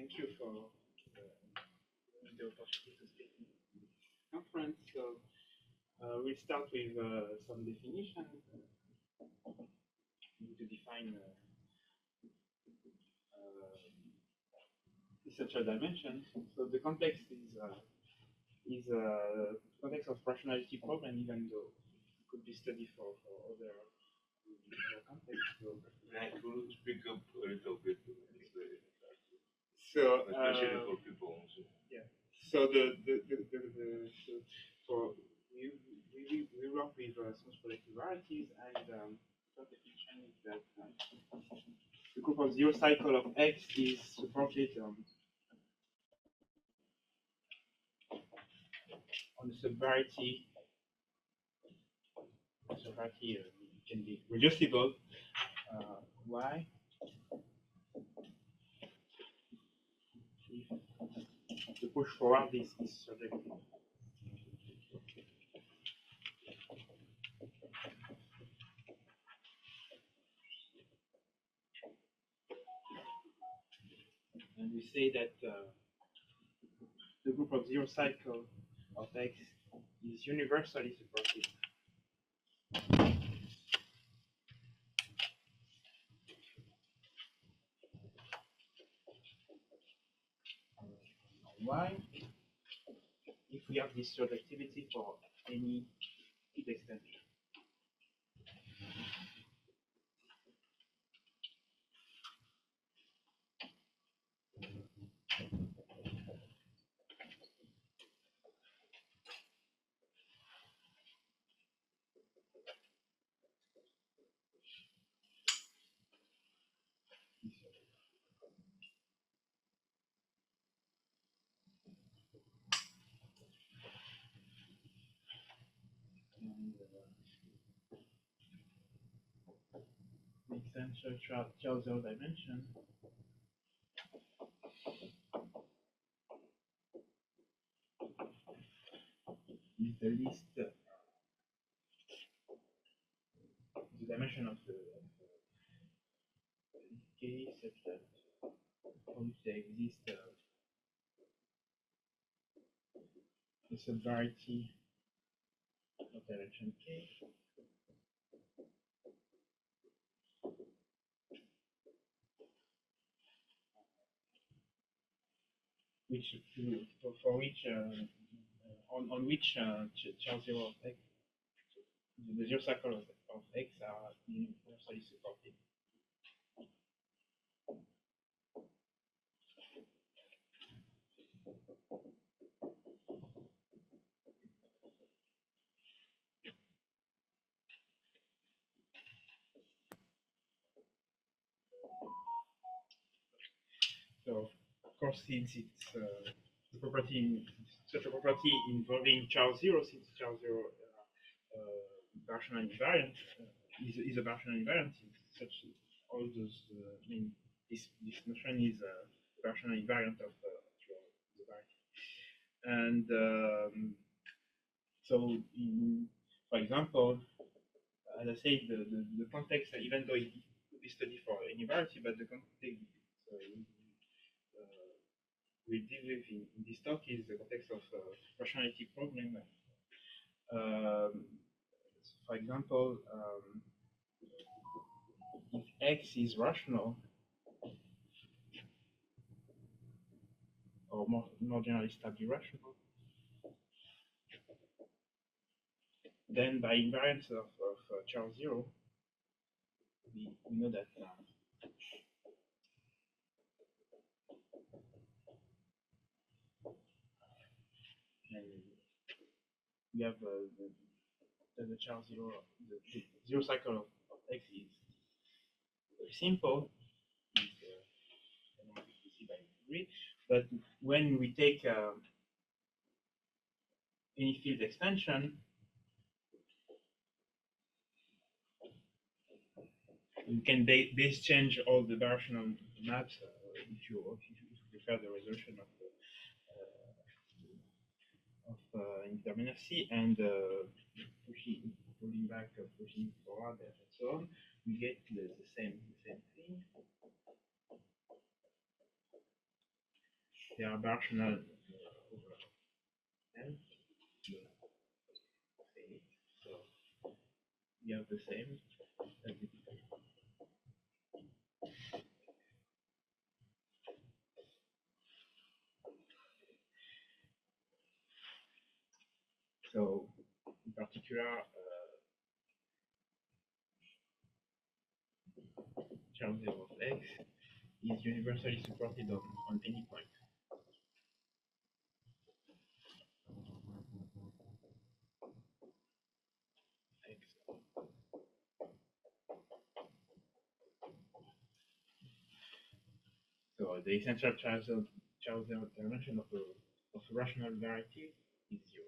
thank you for the opportunity to speak in the conference. So we'll start with some definition to define essential dimension. So the context is context of rationality problem, even though it could be studied for other contexts. So, could you speak up a little bit? So especially for people also. Yeah. So so we work with smooth productive varieties, and the definition is that the group of zero cycle of X is supported on the subvariety. Subvariety can be reducible. Y. To push forward this subjective. And we say that the group of zero cycle of X is universally supported. Why? If we have this surjectivity for any heat extension. And the essential Chow-zero dimension is the least the dimension of the K such that for which there exists a subvariety of direction K. Which for which on which Chow-zero of X, the zero cycle of X are universally supported. So, of course, since it's the property, such a property involving Chow-zero, since Chow-zero Bartian invariant is a Bartian invariant, such all those. I mean, this notion is a Bartian invariant of the variety, and so, for example, as I said, the context, even though it could be studied for any variety, but the context we deal with in this talk is the context of rationality problem. For example, if X is rational, or more generally stably rational, then by invariance of Chow-zero, we know that we have the Chow-zero, the zero cycle of X is very simple. But when we take any field extension, you can base change all the Bartian maps if you prefer the resolution of indeterminacy, and pulling back, pushing forward, and so on, we get the same thing. they are rational over n. So we have the same. So in particular, Chow-theoretic of x is universally supported on any point. X. So the essential Chow-theoretic dimension of a rational variety is 0.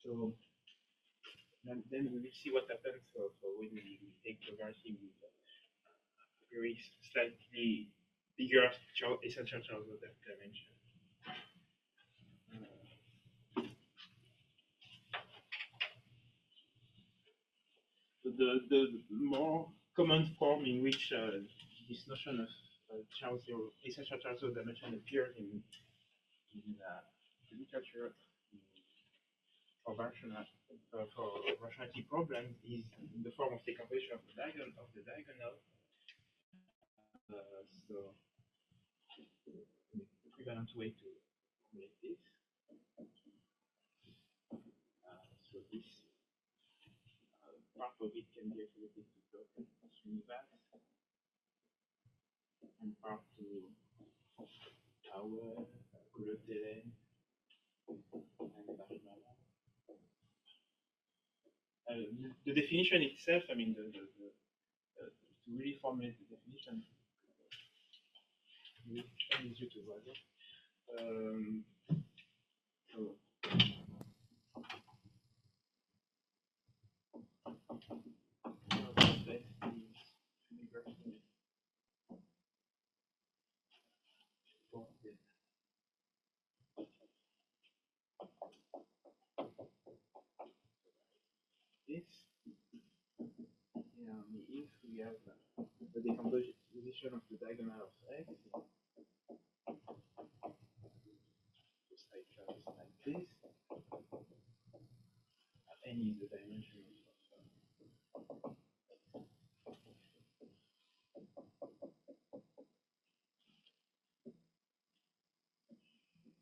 So then we will see what happens when we take the variety with very slightly bigger essential Chow-theoretic dimension. The more common form in which this notion of essential Chow-theoretic dimension appears in the literature for rationality problems is in the form of decomposition of the diagonal. So the equivalent way to formulate this. So this part of it can be attributed to Srinivas and part to Tower, Kulotelen, and Bajmala. The definition itself, I mean, to really formulate the definition is due to Voisin. So if we have the decomposition of the diagonal of x, just like this, any is the dimension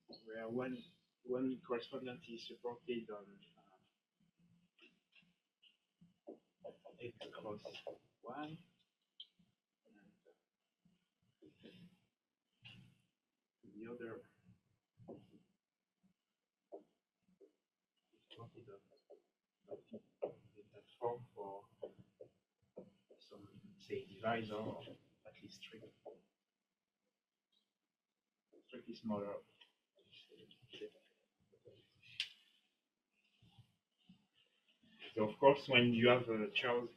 of where one correspondence is supported on x cross y, and the other is supported in that form for some, say, divisor, or at least strictly smaller. So of course, when you have a essential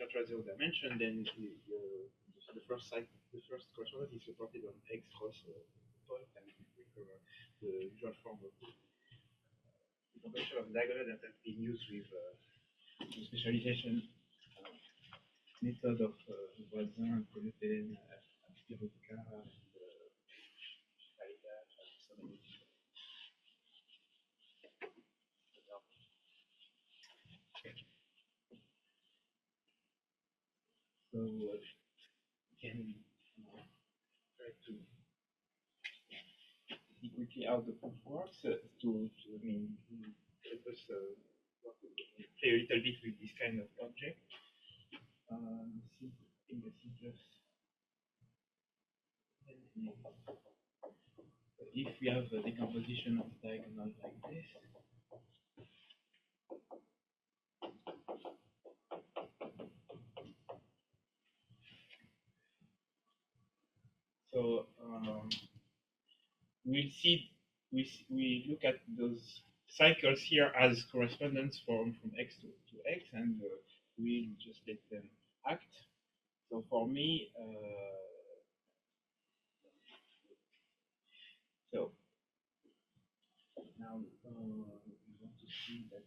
Chow-theoretic dimension, then the first correspondence is supported on x cross point, and we recover the usual form of the decomposition of diagonal that has been used with the specialization method of Voisin, Kulotelen, Pirotka, and Valida, and so many. So we can try to see quickly how the proof works to I mean, help us play a little bit with this kind of object. In the simplest, if we have a decomposition of diagonal like this, so we look at those cycles here as correspondence from x to x, and we'll just let them act. So for me, so now we want to see that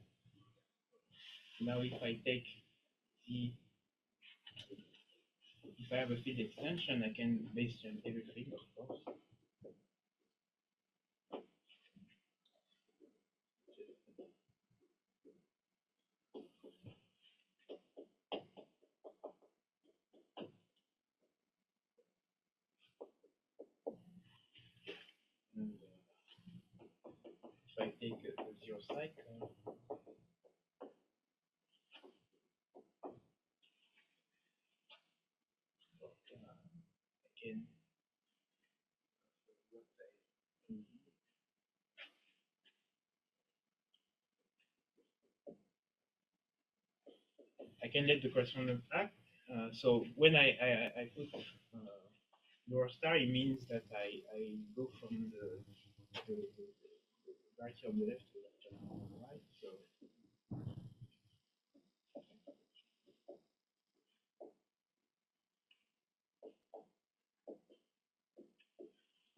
now if I take the if I have a feed extension, I can base change everything, of course. And if I take a zero cycle, again, I can let the correspondent act. So when I put lower star, it means that I go from the variety on the left to the right. So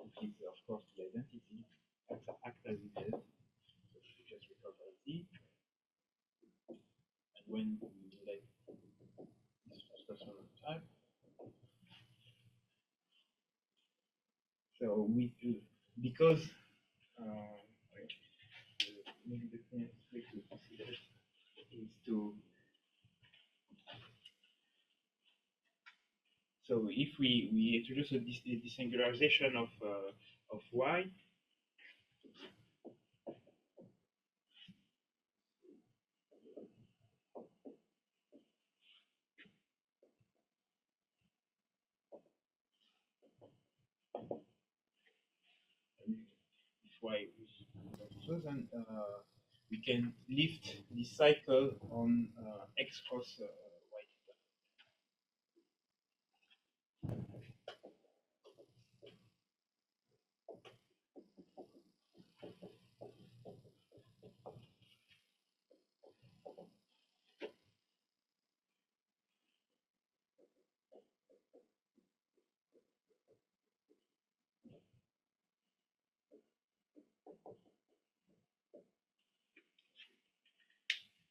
this is of course the identity act as it is. So we just recover Z. And when we let this first person on type, so we do because maybe the cleanest way to see that is to so if we introduce a desingularization of Y, if Y is chosen, we can lift the cycle on X cross Y.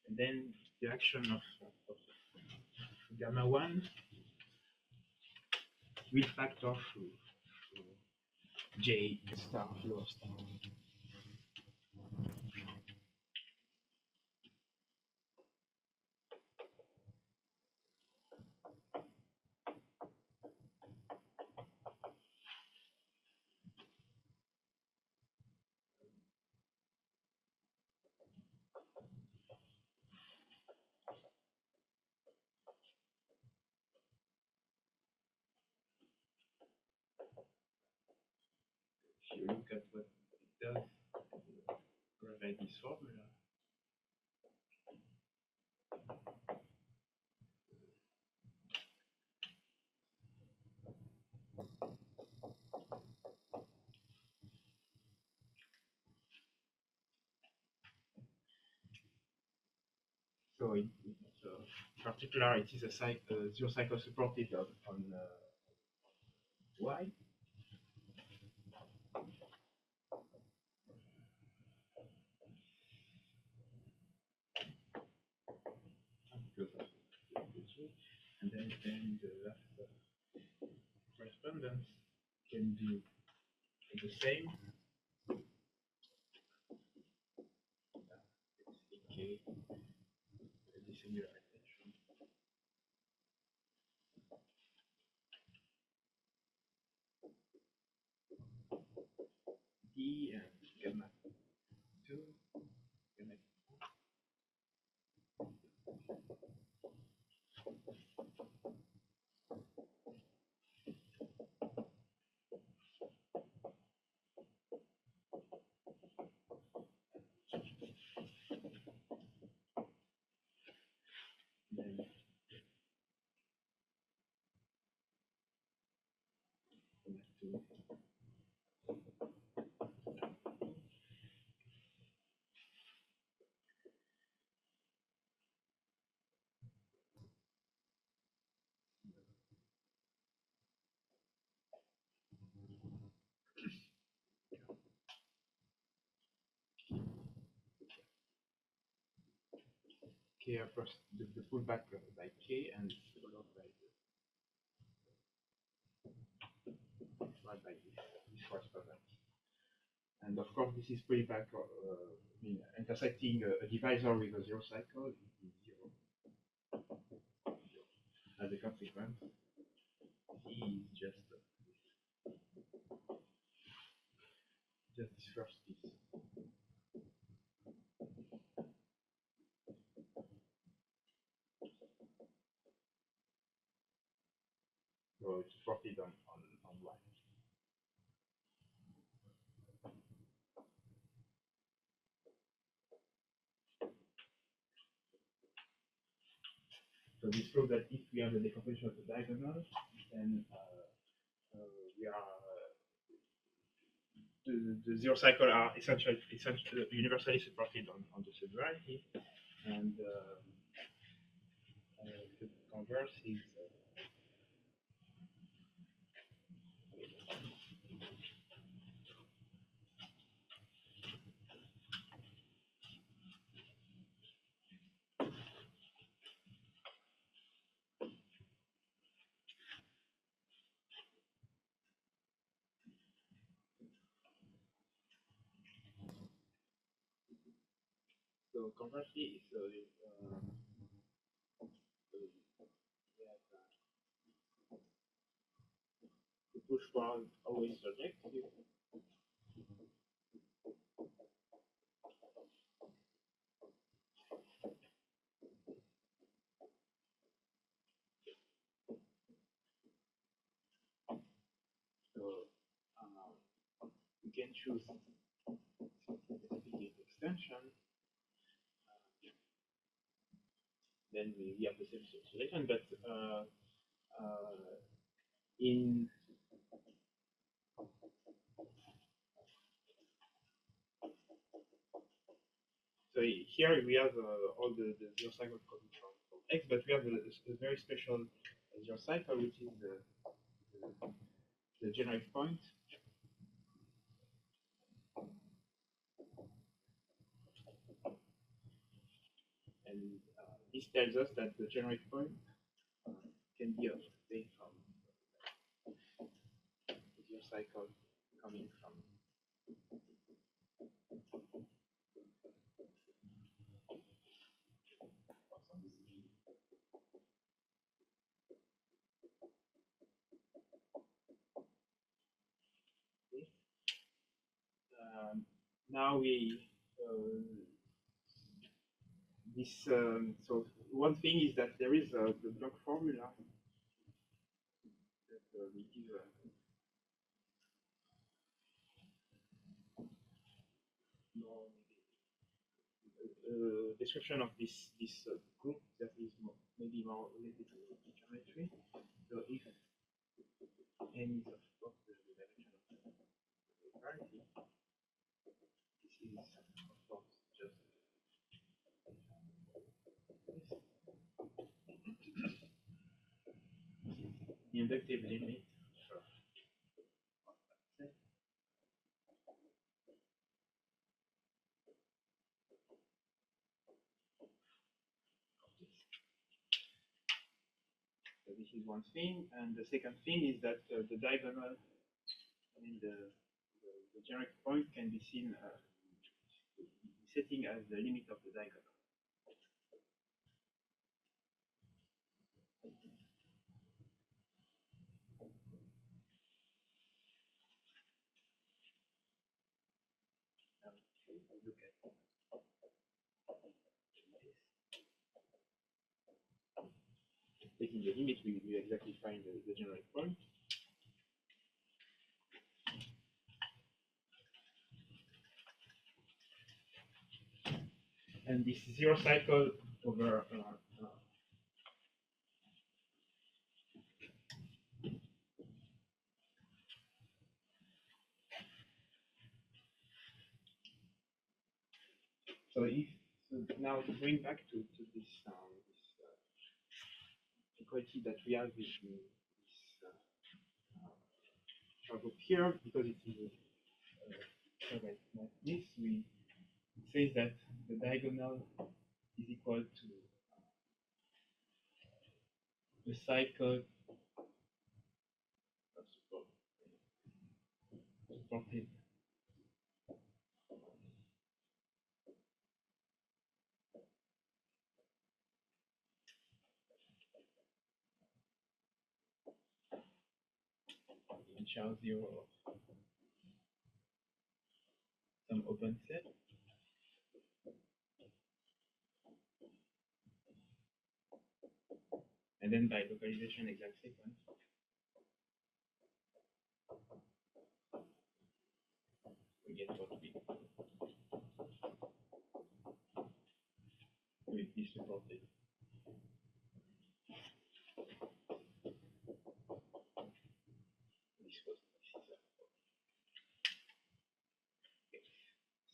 And then the action of gamma 1 will factor through J star floor star. If you look at what it does, provide this formula. So in particular, it is a zero cycle supported on Y. And then the last correspondence can do the same. Okay, desingularization. D and gamma 2, gamma then gamma 2. here first the pullback by K and followed by this first pattern. And of course, this is pullback, intersecting a divisor with a zero cycle is zero. As a consequence, C is just this first piece. So it's plotted on Y. So this proves that if we have the decomposition of the diagonal, then we are the zero cycle are essentially universally supported on the subvariety, and the converse is so conversely is the push bar always surjective. So we can choose specific extension. Then we have the same solution, but in so here we have all the zero cycle coming from X, but we have a very special zero cycle, which is the generic point. And this tells us that the generic point can be obtained from the zero cycle coming from now we so one thing is that there is the block formula that we give description of this group that is maybe more related to geometry. So if n is of course the dimension of the variety, this is of course just the inductive limit. So this is one thing, and the second thing is that the diagonal, the generic point can be seen setting as the limit of the diagonal. Look at taking the limit, we exactly find the generic point. And this zero cycle over so now going back to this equality that we have with this group here, because it is like this, we say that the diagonal is equal to the cycle supported in Chow-0 of some open set. And then by localization exact sequence, we get what we will be supported.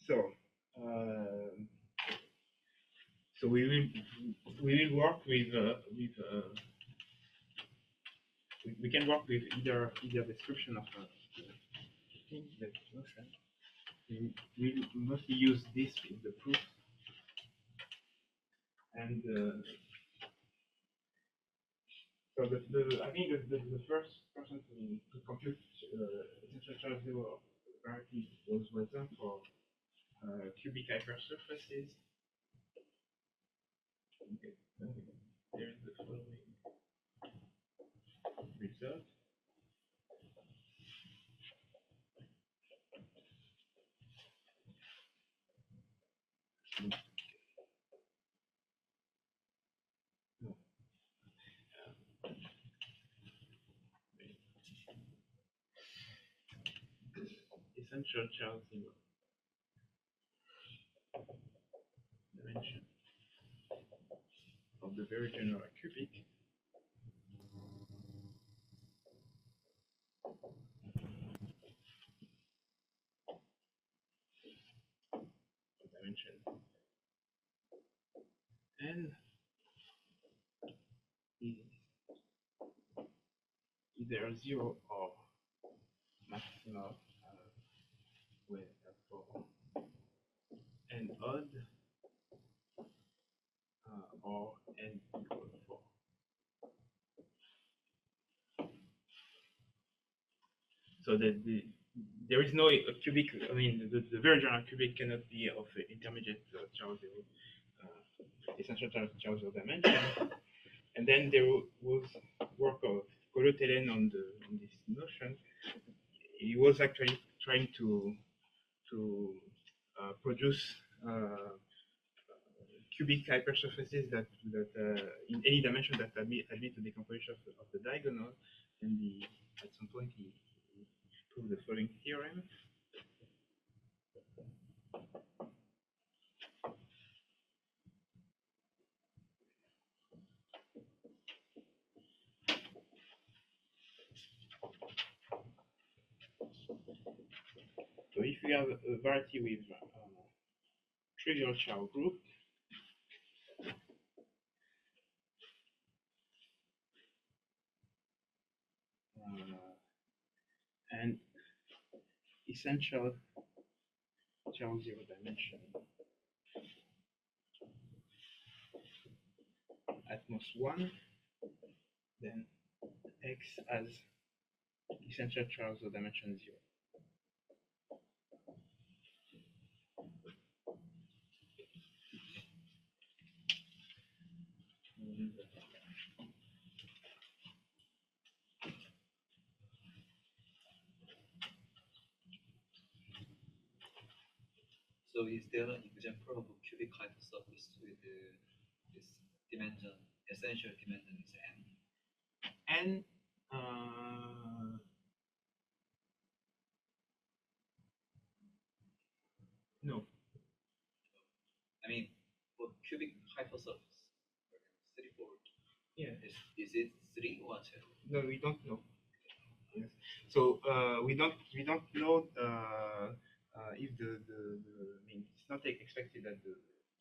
So, so we will work with we can work with either description of the notion. We mostly use this in the proof, and so I think the first person to compute essential charge zero variety was Voisin for cubic hypersurfaces. Okay. There is the following result. Essential charge zero dimension of the very general cubic dimension n is either 0 or maximal with for n odd or n equal to 4. So there is no cubic, I mean, the very general cubic cannot be of intermediate charge zero, essential charge zero dimension. And then there was work of Colotelen on this notion. He was actually trying to produce cubic hypersurfaces that in any dimension that admit to decomposition of the diagonal, and at some point he proved the following theorem. So if we have a variety with trivial Chow group, and essential Chow zero dimension at most 1, then X as essential Chow zero dimension 0. So is there an example of a cubic hypersurface with this dimension, essential dimension is n? No. I mean, for cubic hypersurface, 3, 4. Yeah. Is it 3 or 2? No, we don't know. Yes. So we don't know if I mean, it's not expected that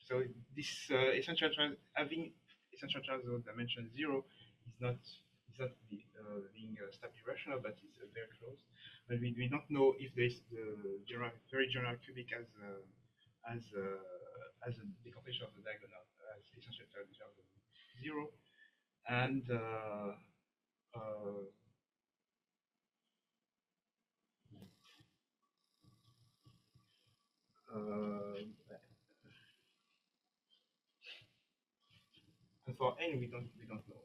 so this essential having essential charge of dimension 0 is not being stably rational, but it's very close. But we don't know if there is the very general cubic as a decomposition of the diagonal as essential charge of 0. and for n we don't know.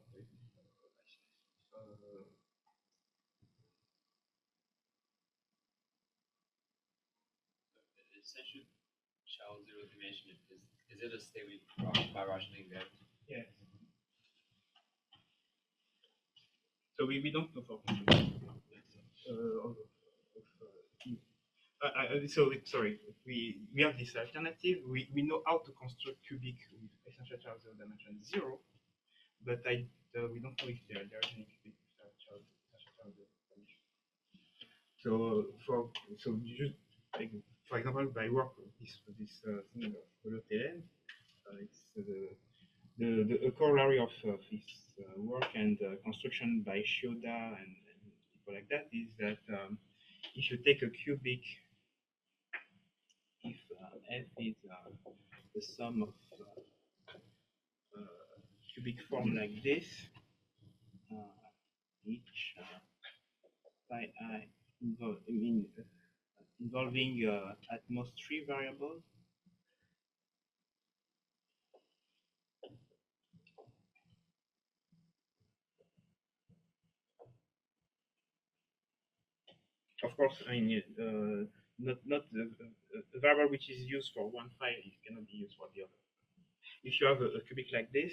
Essential Chow zero dimension is it a state with bi-rational invariant? Yes. So we don't know for sorry, we have this alternative. We know how to construct cubic with essential Chow zero dimension 0, but we don't know if there is any cubic with Chow zero dimension. So you just, like, for example, by work with this thing of Holotelen, it's the corollary of this work and construction by Shioda and people like that is that if you take a cubic, if f is the sum of cubic form like this, each pi I involving at most 3 variables. Of course, I mean, not the variable which is used for one file cannot be used for the other. If you have a cubic like this,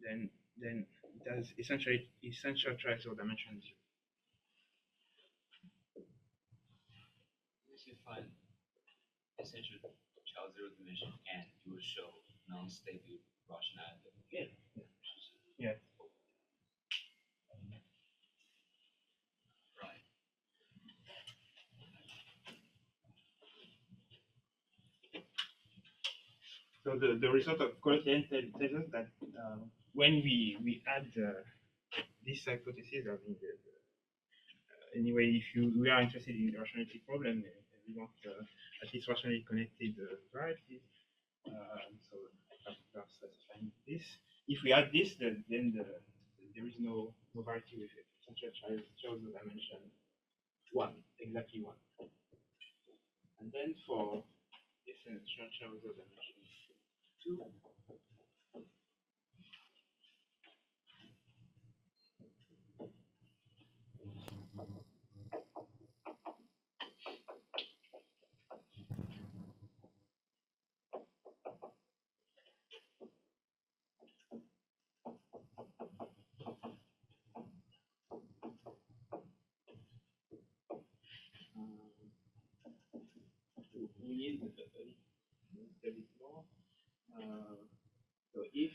then it has essential triangle dimension 0. If you find essential Chow zero dimension n, you will show non-stable rationality. Yeah. Yeah. Right. So the result of Chow-theoretic tells us that when we add this hypothesis, I mean, anyway, if we are interested in the rationality problem, and we want at least rationally connected varieties, so after satisfying this, if we add this, then there is no variety with it. Essential Chow dimension 1, exactly 1. And then for essential Chow dimension 2, we need a little bit more. So if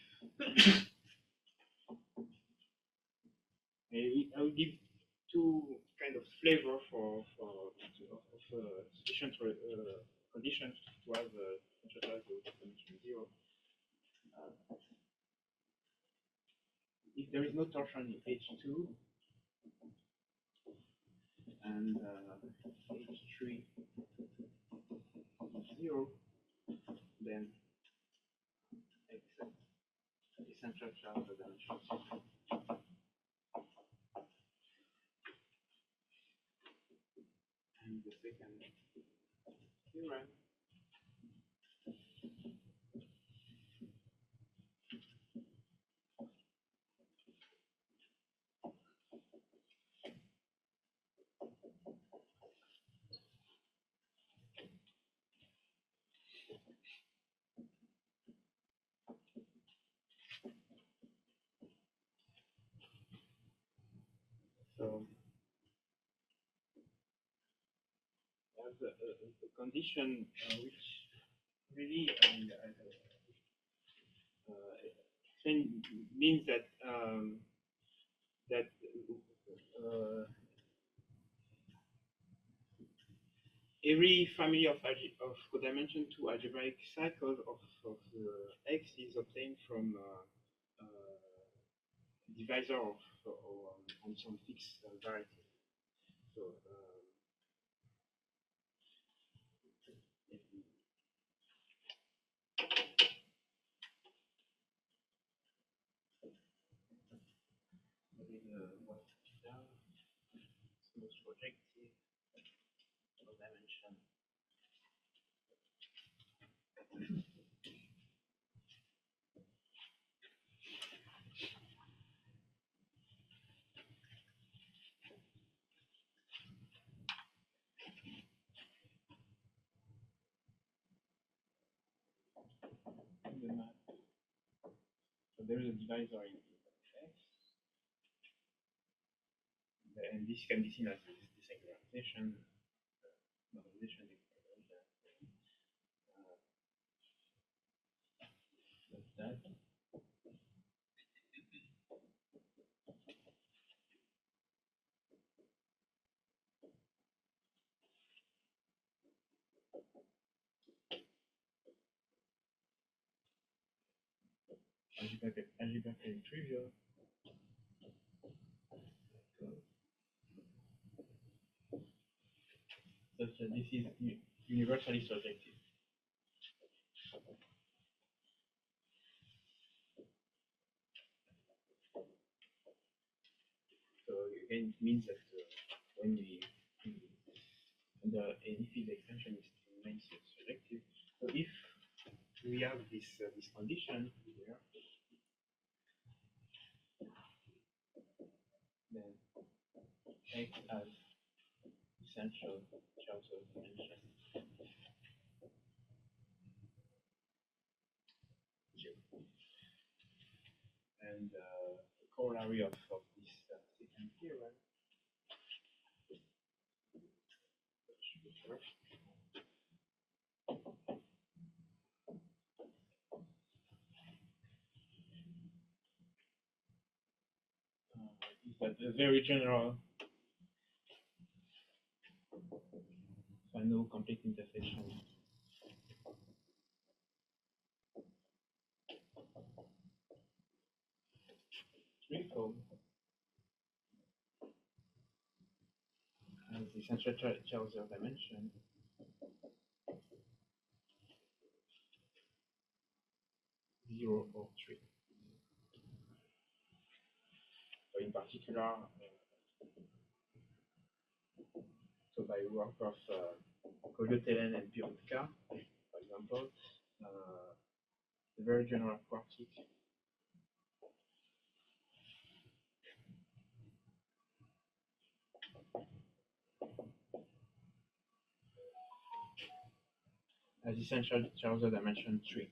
I will give two kind of flavor of sufficient conditions to have centralized dimension 0. If there is no torsion in H2 and H3 0, then except essential Chow dimension 0. And the second theorem so as a condition which really means that that every family of codimension 2 algebraic cycles of X is obtained from divisor of on some fixed variety. So what smooth projective dimension. The map. So there is a divisor in X, and this can be seen as this desynchronization, normalization, decomposition. That's that. Algebraically trivial. Such that this is universally surjective. So again, it means that when we under any field extension is remains surjective. So if we have this this condition here, then X has essential Chow-theoretic dimension. And the corollary of this second theorem is that a very general no complete intersection threefold has essential Chow-theoretic dimension zero or three. So in particular, so by work of Kolyotelen and Pirotka, for example, the very general quartic has essential Chow-theoretic dimension 3.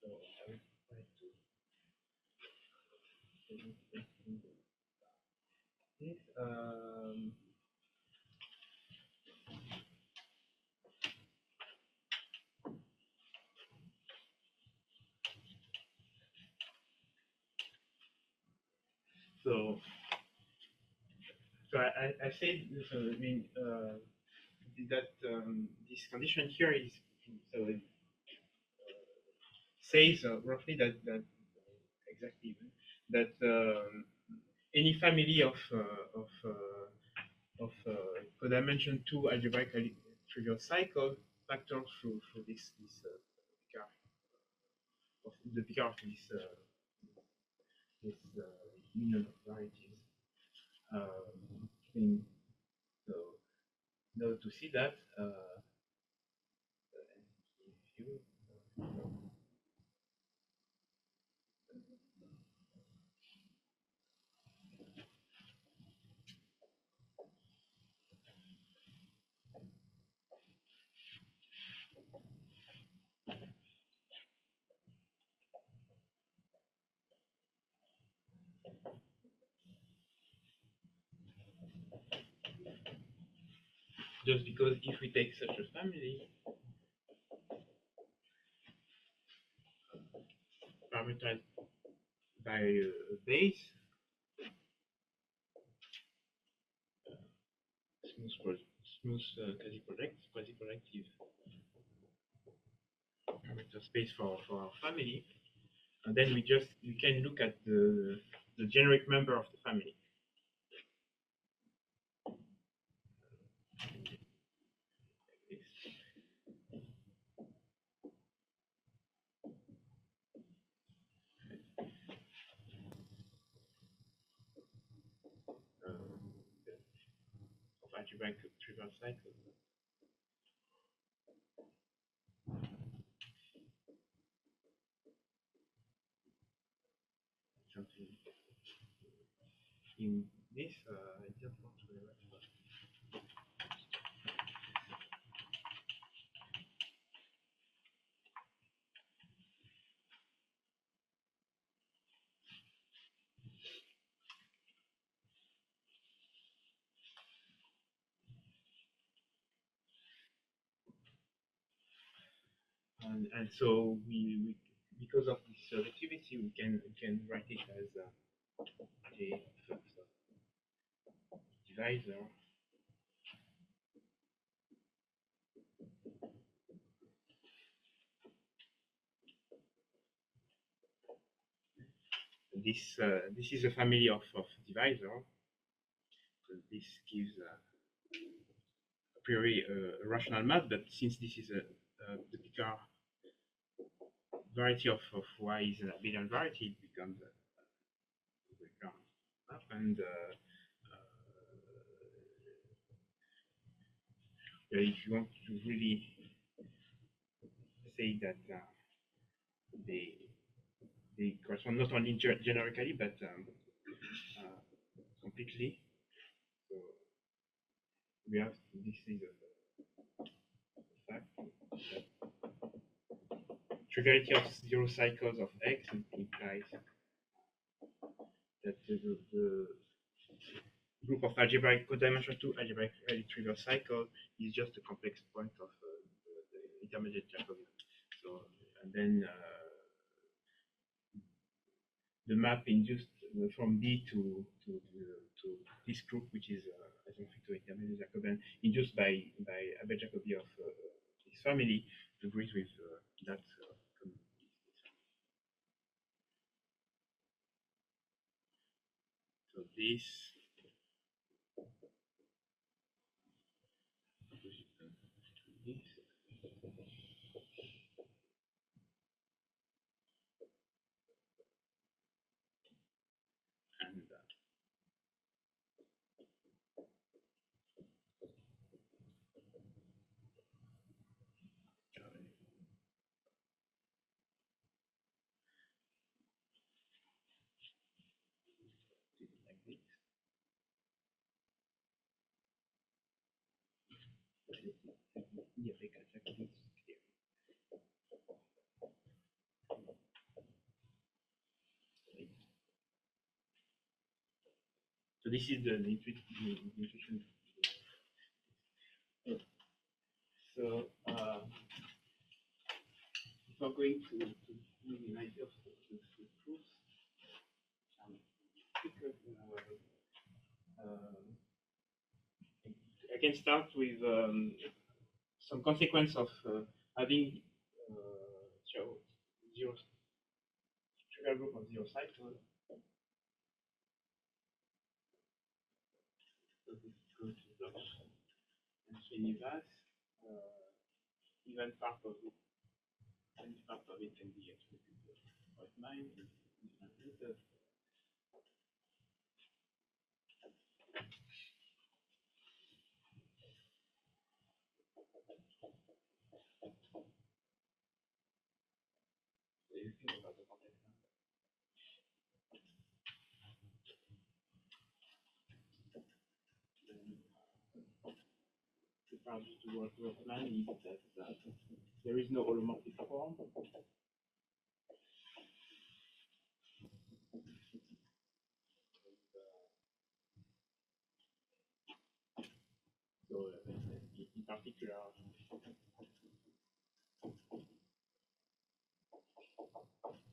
So I will try to this. So I said, so I mean, that this condition here is so it says roughly that exactly that any family of codimension 2 algebraically trivial cycle factors through this Picard of the Picard of this union of varieties. So in order to see that, if you just because if we take such a family parameterized by a base, smooth quasi-projective parameter space for our family, and then we can look at the generic member of the family. algebraic trivial cycles. Something in this, I don't want to remember. And so we because of this selectivity, we can write it as a divisor. This is a family of divisor. So this gives a priori a rational map, but since this is the Picard variety of y is an abelian variety, it becomes a Picard map, and if you want to really say that they correspond not only generically but completely. So we have this is a fact that triviality of zero cycles of X implies that the group of algebraic codimension 2 algebraic trivial cycle is just a complex point of the intermediate Jacobian. So and then the map induced from B to this group, which is isomorphic to intermediate Jacobian, induced by Abel Jacobi of this family, agrees with that. So this and like this. Yeah, because actually it's clear. So this is the intuition. So if we're going to give an idea of the proofs, I can start with some consequence of having zero trivial group of zero cycles. So this goes to the Srinivas. Even part of it, any part of it can be expressed with mine. The part to work with man is that there is no holomorphic form. So in particular,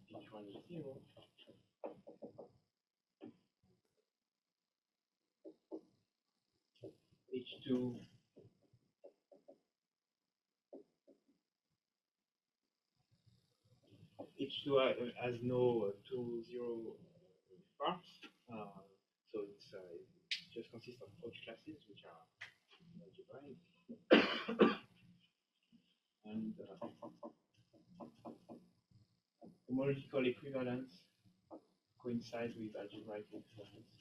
each one is zero. H2 has no 2, 0 parts, so it just consists of Hodge classes, which are algebraic, and homological equivalence coincides with algebraic equivalence.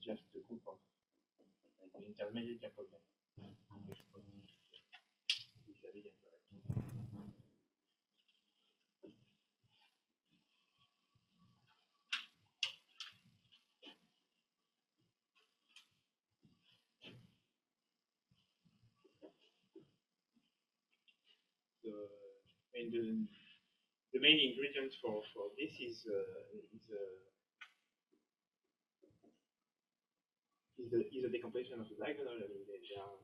just a group of intermediate Jacobian. The main ingredient for this is a decomposition of the diagonal. I mean, there are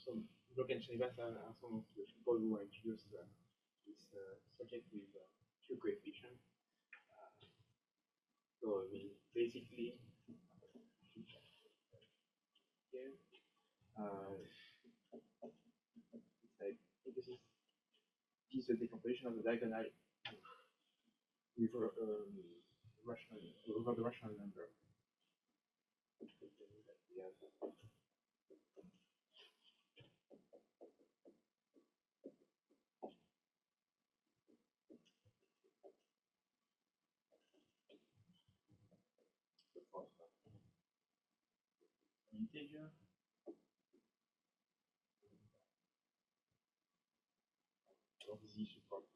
some Broken Shrivas are some of the people who introduced this subject with Q coefficient. So I mean, basically, here, it's like this is a decomposition of the diagonal with rational over the rational number. Integer. Of z support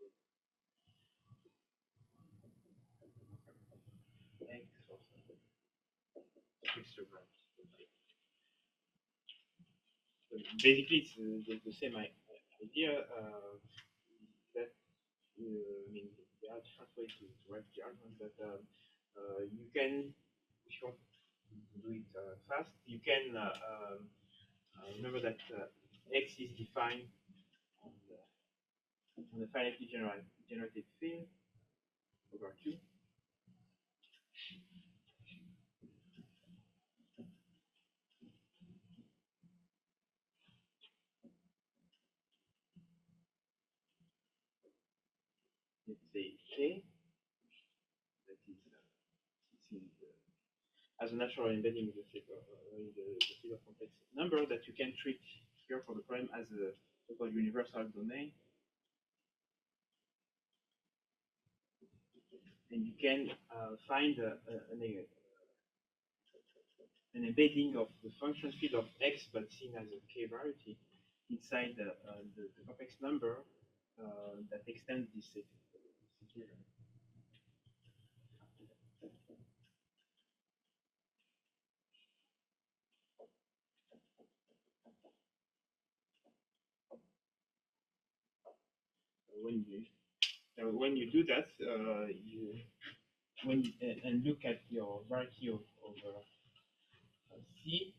x or something. So basically, it's the same idea. That I mean, there are different ways to write the argument, but you can, if you want to do it fast, you can remember that x is defined on the finitely generated field over Q. Let's say K, that is as a natural embedding in the field of complex number that you can treat here for the problem as a so-called universal domain. And you can find an embedding of the function field of x, but seen as a k variety, inside the complex number that extends this equation. When you do that, and look at your variety over C,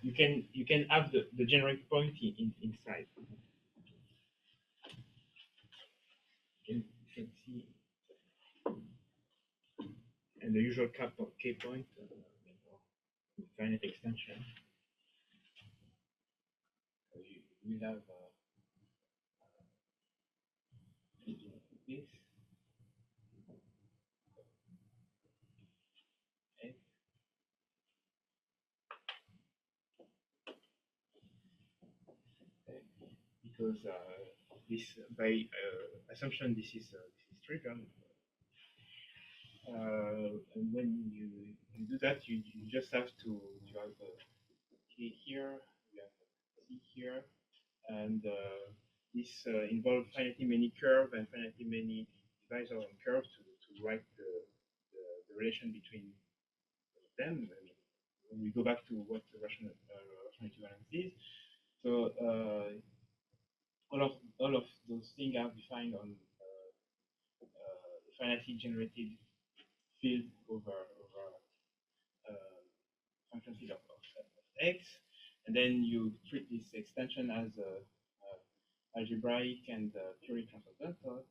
you can have the generic point inside. You can see, and the usual k point, finite extension. You will have this. Because this, by assumption, this is trivial. And when you do that, you just have to have K here, you have C here, and this involves finitely many curves and finitely many divisors on curves to write the relation between them. I mean, when we go back to what the rational equivalence is, so all of those things are defined on finitely generated field over function field of x, and then you treat this extension as algebraic and purely transcendental.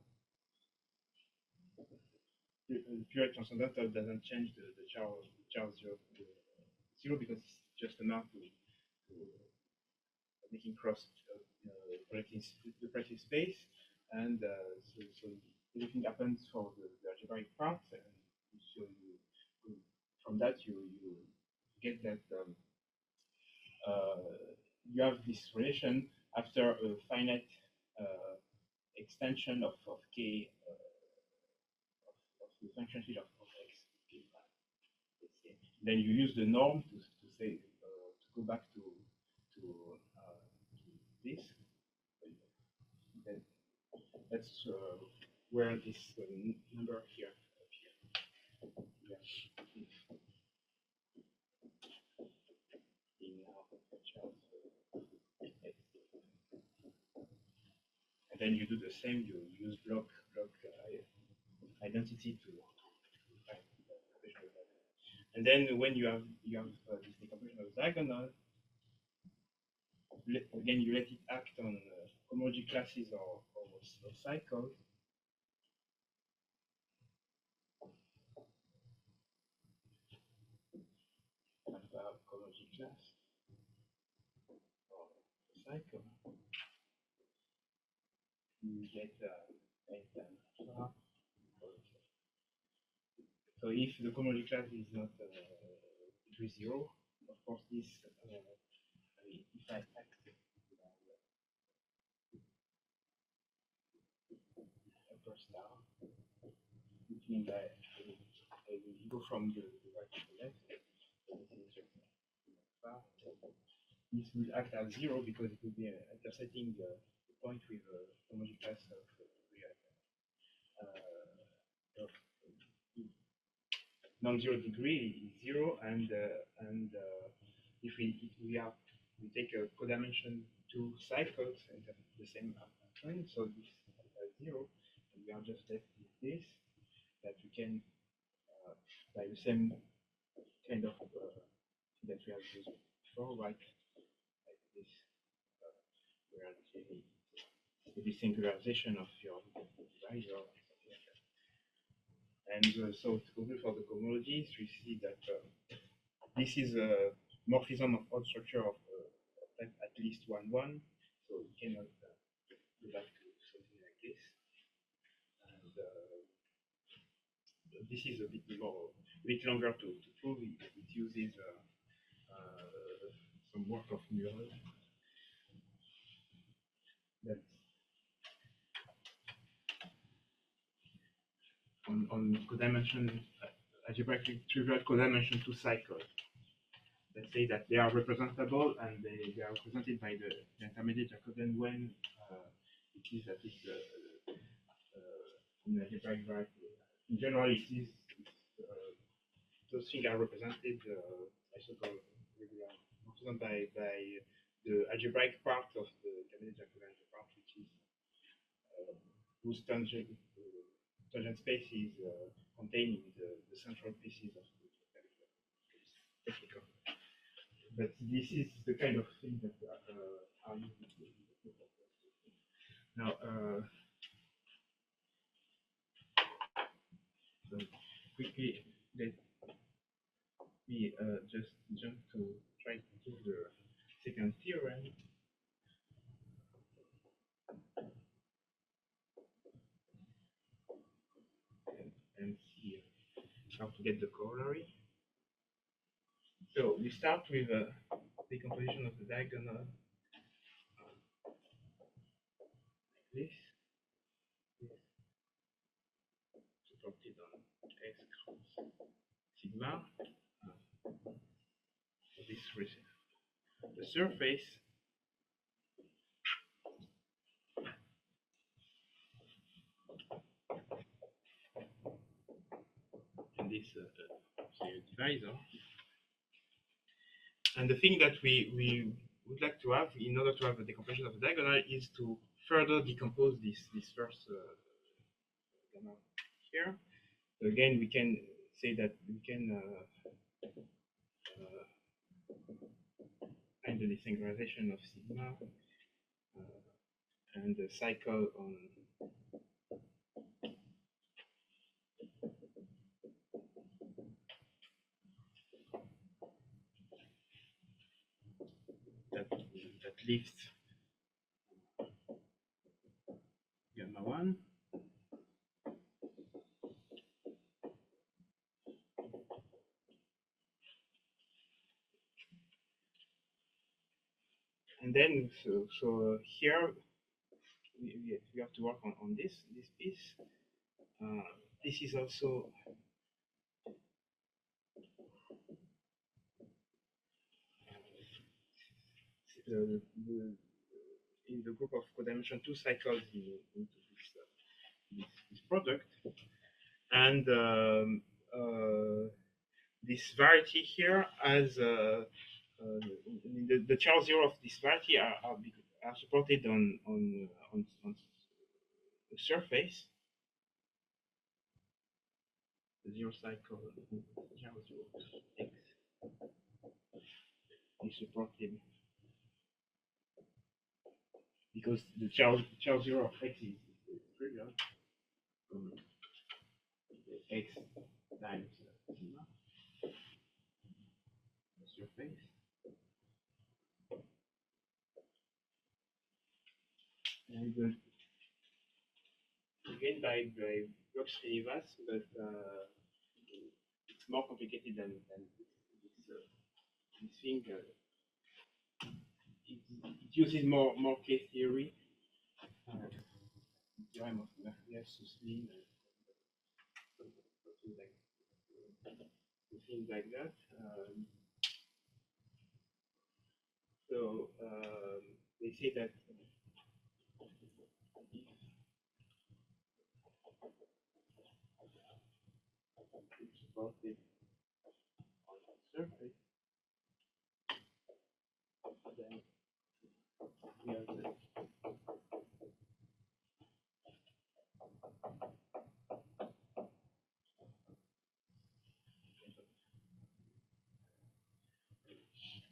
Pure transcendental doesn't change the Chow zero because it's just enough to making cross the projective space, and so everything happens for the algebraic part, and so from that you get that you have this relation after a finite extension of k of the function field of x. Then you use the norm to say to go back to this. Then that's where this number here appears. Yeah. In and then you do the same. You use block identity to find the decomposition of diagonal. And then when you have this decomposition of diagonal, again you let it act on homology classes or cycles. After homology class or cycle, you get anytime alpha. So if the homology class is not degree 0, of course this if I act upper star, which means I will go from the right to the left. So this is just alpha. This will act as 0 because it will be intersecting the point with the homology class of non-zero degree is 0, and if we take a codimension 2 cycles and have the same trend, so this is 0, and we are just left with this that we can by the same kind of that we have used before, right? Like this, where the desingularization of your divisor. And so to conclude for the cohomologies, we see that this is a morphism of odd structure of type at least 1, 1. So we cannot go back to something like this. And this is a bit longer to prove. It uses some work of Mboro. That's on codimension, algebraic trivial codimension 2 cycles. Let's say that they are representable and they are represented by the intermediate Jacobian when it is at least in algebraic variety. In general, it is those things are represented by the algebraic part of the intermediate Jacobian part, which is whose tangent space is contained in the central pieces of the technical. But this is the kind of thing that are used now. So quickly, let me just jump to try to do the second theorem. And see how to get the corollary. So we start with a decomposition of the diagonal like this, supported on x cross sigma. This the surface and this divisor. And the thing that we would like to have in order to have a decomposition of the diagonal is to further decompose this first diagonal here. So again, we can say that we can find the desingularization of sigma and the cycle on that lifts gamma 1. And then, so here we have to work on this piece. This is also in the group of codimension 2 cycles into this product, and this variety here has the Chow-zero of this variety are supported on the surface. The zero cycle Chow-zero X is supported because the Chow-zero of X is trivial from X times sigma the surface. And again by Bloch-Srinivas, but it's more complicated than this thing. It uses more case theory. Theorem of Mercier-Suslin, things like that. So they say that it's supported on the surface, then we have the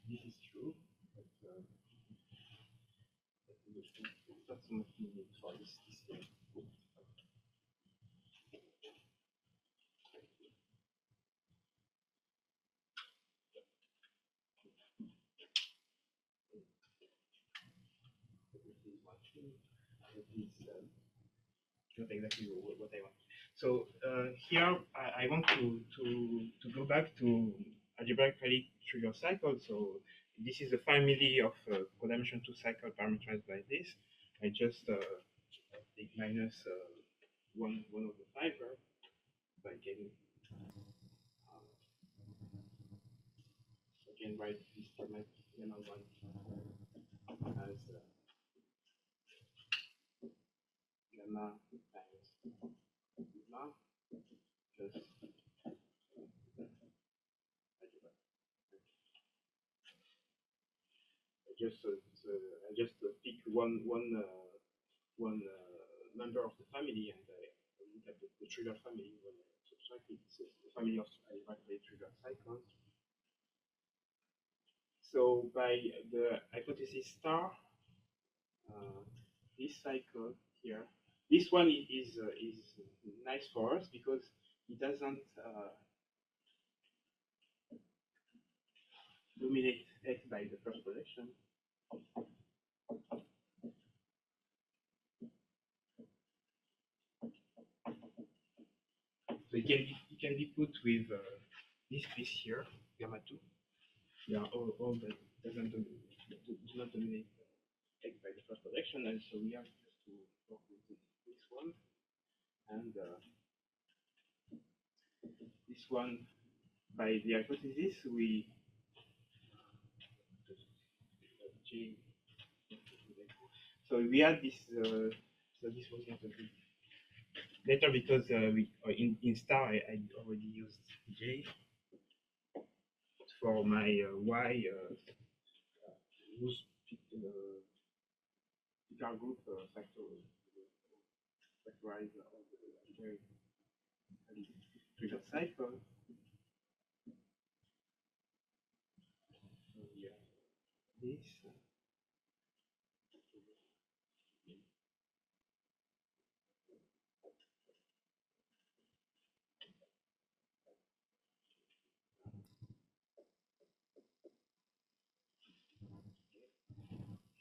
this is true, but it's not so much needed for this thing. Not exactly what I want. So here I want to go back to algebraically trivial cycles. So this is a family of codimension 2 cycle parameterized by this. I just take minus one of the fiber by getting again write this lemma one as lemma times sigma plus algebra. I just pick one member of the family and I look at the trivial family when I subtract it. So the family of algebraically trivial cycles. So by the hypothesis star, this cycle here, this one is nice for us because it doesn't dominate X by the first projection. So it can be put with this piece here, gamma 2. Yeah, all that doesn't do not dominate X by the first projection, and so we have just to work with this one and this one by the hypothesis we so we had this so this was not a bit later because we in star I already used J for my Y whose Picard group factorize all the trigger cycle. So yeah, this.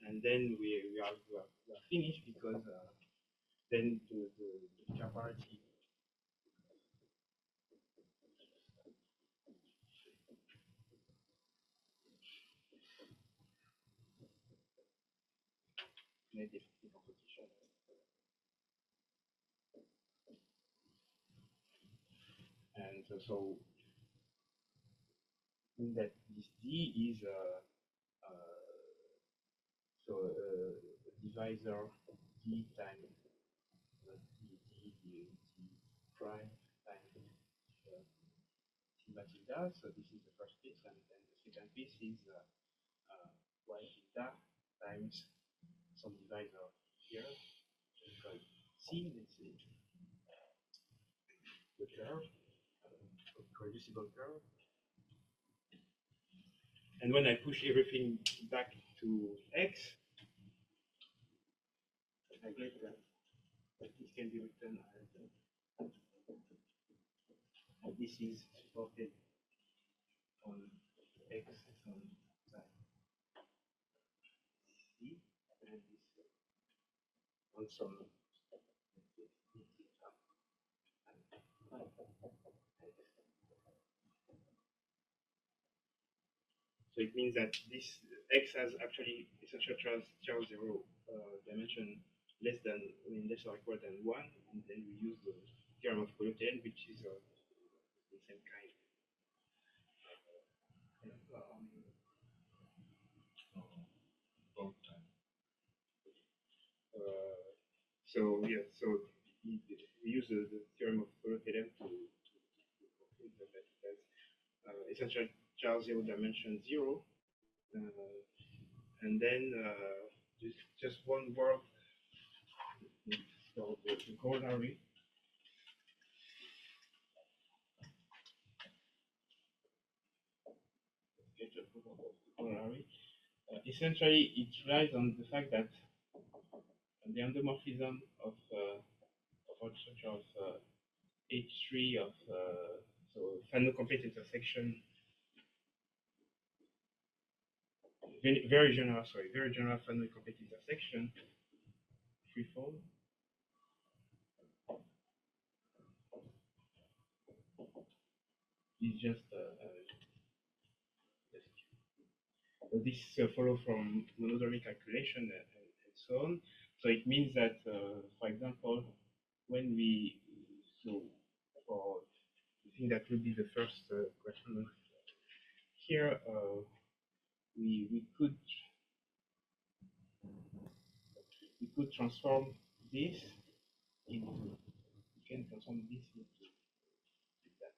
And then we are finished because then the capacity native decomposition. And so that this D is So a divisor d times d prime times sigma tilde. So this is the first piece, and then the second piece is y tilde times some divisor here. We call C, let's say the curve, reducible curve. And when I push everything back to x, I get that this can be written as this is supported on x on c, and this on some. So it means that this x has actually essential Chow-zero dimension less or equal than 1, and then we use the theorem of Chow-theoretic, which is the same kind. So yeah, so we use the theorem of Chow-theoretic to conclude that it has essential Chow-zero dimension 0, and then just one word for the corollary. Essentially, it relies on the fact that the endomorphism of all structure of H3 of so final complete intersection, very general final complete intersection, threefold. Is just this follow from monodromy calculation and so on. So it means that, for example, when we for the thing that will be the first question here, we could transform this into that.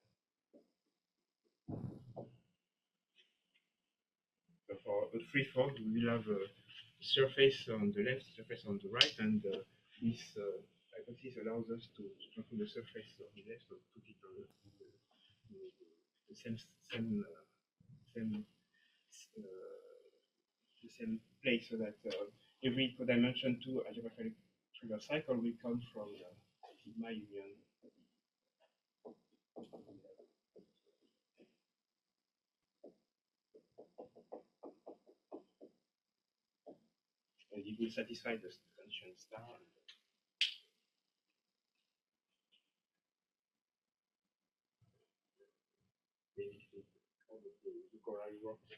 So for a threefold, we will have a surface on the left, surface on the right, and this hypothesis allows us to transform the surface on the left, so put it on the same place, so that every codimension 2 algebraic trivial cycle will come from sigma union. And it will satisfy the condition star. Maybe how the corollary works.